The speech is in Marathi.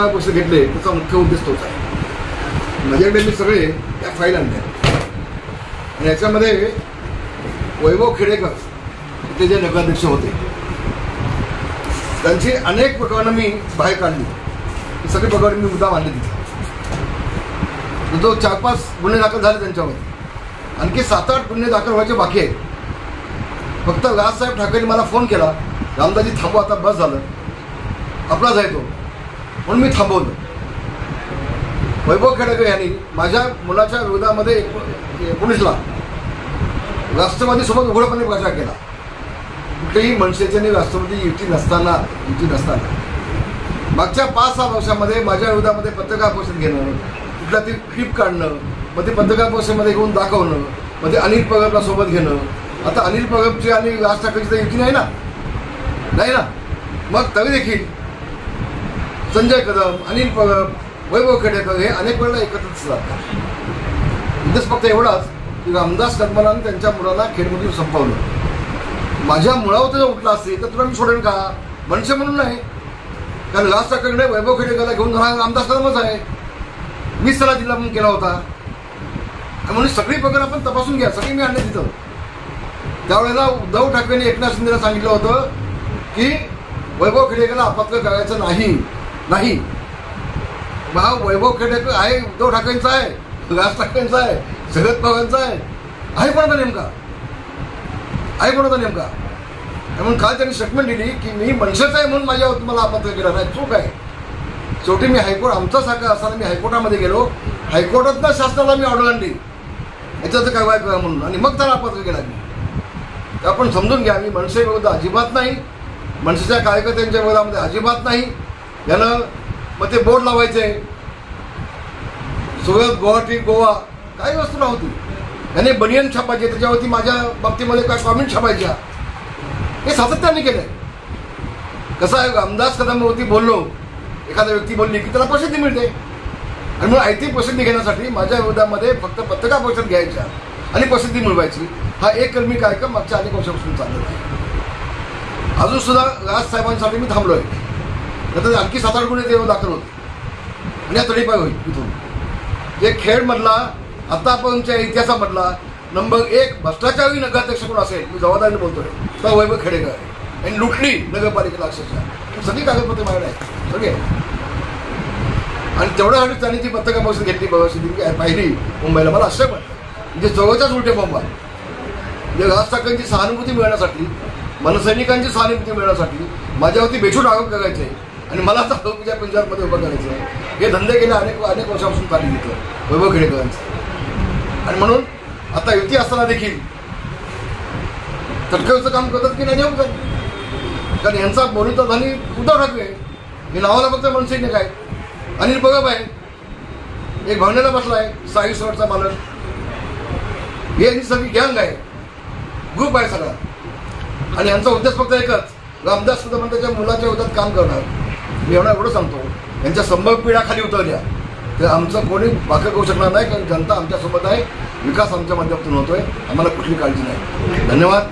पैसे घेतले त्याचा मुख्य उद्देश तोच आहे. माझ्याकडे मी सगळे त्या फाईल आणल्या आणि याच्यामध्ये वैभव खेडेकर ते जे नगराध्यक्ष होते त्यांची अनेक प्रकरणं मी बाहेर काढली. सगळी प्रकरणं मी मुद्दाम आणली तिथे. जो 4-5 गुन्हे दाखल झाले त्यांच्यावर, आणखी 7-8 गुन्हे दाखल व्हायचे बाकी आहेत. फक्त राजसाहेब ठाकरेंनी मला फोन केला, रामदाजी थांबवा आता, बस झालं, आपला जायतो, म्हणून मी थांबवलं. वैभव खेडेकर यांनी माझ्या मुलाच्या विरोधामध्ये 19ला राष्ट्रवादीसोबत उघडपणे प्रचार केला. कुठेही मनसेची आणि राष्ट्रवादी युती नसताना मागच्या 5-6 वर्षामध्ये माझ्या विरोधामध्ये पत्रकार परिषद घेणं, कुठल्या तरी क्लिप काढणं, मग ते पत्रकार परिषदेमध्ये घेऊन दाखवणं, मग ते अनिल परबला सोबत घेणं. आता अनिल परबची आणि राज ठाकरेची तर युती नाही ना. मग तरी देखील संजय कदम, अनिल परब, वैभव खेडेकर हे अनेक वेळेला एकत्रच जातात. उद्देश फक्त एवढाच की रामदास कदमांनी त्यांच्या मुलाला खेडमधून संपवलं. माझ्या मुळावर जर उठला असतील तर तुला मी सोडेन का? मनसे म्हणून नाही, कारण राज ठाकरेकडे वैभव खेडेकरला घेऊन जाणार रामदास कदमच आहे. मीच त्याला जिल्हा म्हणून केला होता. म्हणून सगळी प्रकरण आपण तपासून घ्या. सगळी मी आणले तिथं. त्यावेळेला उद्धव ठाकरेंनी एकनाथ शिंदेला सांगितलं होतं की वैभव खेडेकरला अपात्र करायचं नाही. हा वैभव खेडेकर आहे उद्धव ठाकरेंचा आहे, राज ठाकरेंचा आहे, शरद पवारांचा आहे कोणाचा नेमका? म्हणून काल त्यांनी स्टेटमेंट दिली की मी मनसेचा आहे म्हणून माझ्यावर तुम्हाला अपात्र केलं नाही. चूक आहे. शेवटी मी हायकोर्ट, आमचा शाखा असताना मी हायकोर्टामध्ये गेलो. हायकोर्टातनं शासनाला मी ऑर्डर आणली याच्याचं कारवाई करा म्हणून, आणि मग त्याला अपात्र केला मी. तर आपण समजून घ्या, मी मनसे विरोध अजिबात नाही, मनसेच्या कार्यकर्त्यांच्या विरोधामध्ये अजिबात नाही. यानं मग ते बोर्ड लावायचे सुरत, गुवाहाटी, गोवा, काही वस्तू नव्हती. याने बनियन छापायचे, त्याच्यावरती माझ्या बाबतीमध्ये काय कॉमेंट छापायच्या. हे सातत्याने केलंय. कसं आहे, रामदास कदमवरती बोललो, एखादा व्यक्ती बोलली की त्याला प्रसिद्धी मिळते, आणि मग ऐतिहासिक प्रसिद्धी घेण्यासाठी माझ्या विरोधामध्ये फक्त पत्रकार परिषद घ्यायच्या आणि प्रसिद्धी मिळवायची, हा एक कलमी कार्यक्रम मागच्या अनेक वर्षापासून चाललेला आहे. अजून सुद्धा राजसाहेबांसाठी मी थांबलोय. तर आणखी 7-8 गुन्हे दाखल होते आणि या तडीपाय होईल. इथून एक खेडमधला आतापर्यंतच्या इतिहासामधला नंबर 1 भ्रष्टाचारी नगराध्यक्ष कोण असेल, मी जबाबदारीने बोलतोय, तर वैभव खेडेकर आहे. आणि लुटली नगरपालिकेला अक्षरशः. सगळी कागदपत्रे माझ्याकडे आहेत सगळे. आणि तेवढ्यासाठी त्यांनी ती पत्रकार परिषद घेतली, पाहिली मुंबईला. मला आश्चर्य वाटलं. म्हणजे जवळच्याच उलटे बॉम्बा, म्हणजे राज ठाकरेंची सहानुभूती मिळण्यासाठी, मनसैनिकांची सहानुभूती मिळण्यासाठी माझ्यावरती बेछूट आरोप करायचे आणि मला आता आरोपीच्या पंजाबमध्ये उभं करायचं आहे. हे धंदे गेले अनेक वर्षापासून चालू घेतलं वैभव खेडेकरांचं. आणि म्हणून आता युती असताना देखील तटकरचं काम करतात की नाही होतं, कारण यांचा बोलूचा धनी उद्धव ठाकरे आहे. हे नावाला फक्त मनसैनिक आहे. अनिल परब आहे, एक भावनेला बसला आहे, 6 रिसॉर्टचा मालक. हे यांची सगळी गँग आहे, ग्रुप आहे सगळा. आणि यांचा उद्देश फक्त एकच, रामदास कदम त्याच्या मुलाच्या विरोधात काम करणार. मी एवढं सांगतो, यांच्या 100 पिढ्या खाली उतरल्या तर आमचं कोणी भाकर करू शकणार नाही, कारण जनता आमच्यासोबत आहे, विकास आमच्या माध्यमातून होतोय, आम्हाला कुठली काळजी नाही. धन्यवाद.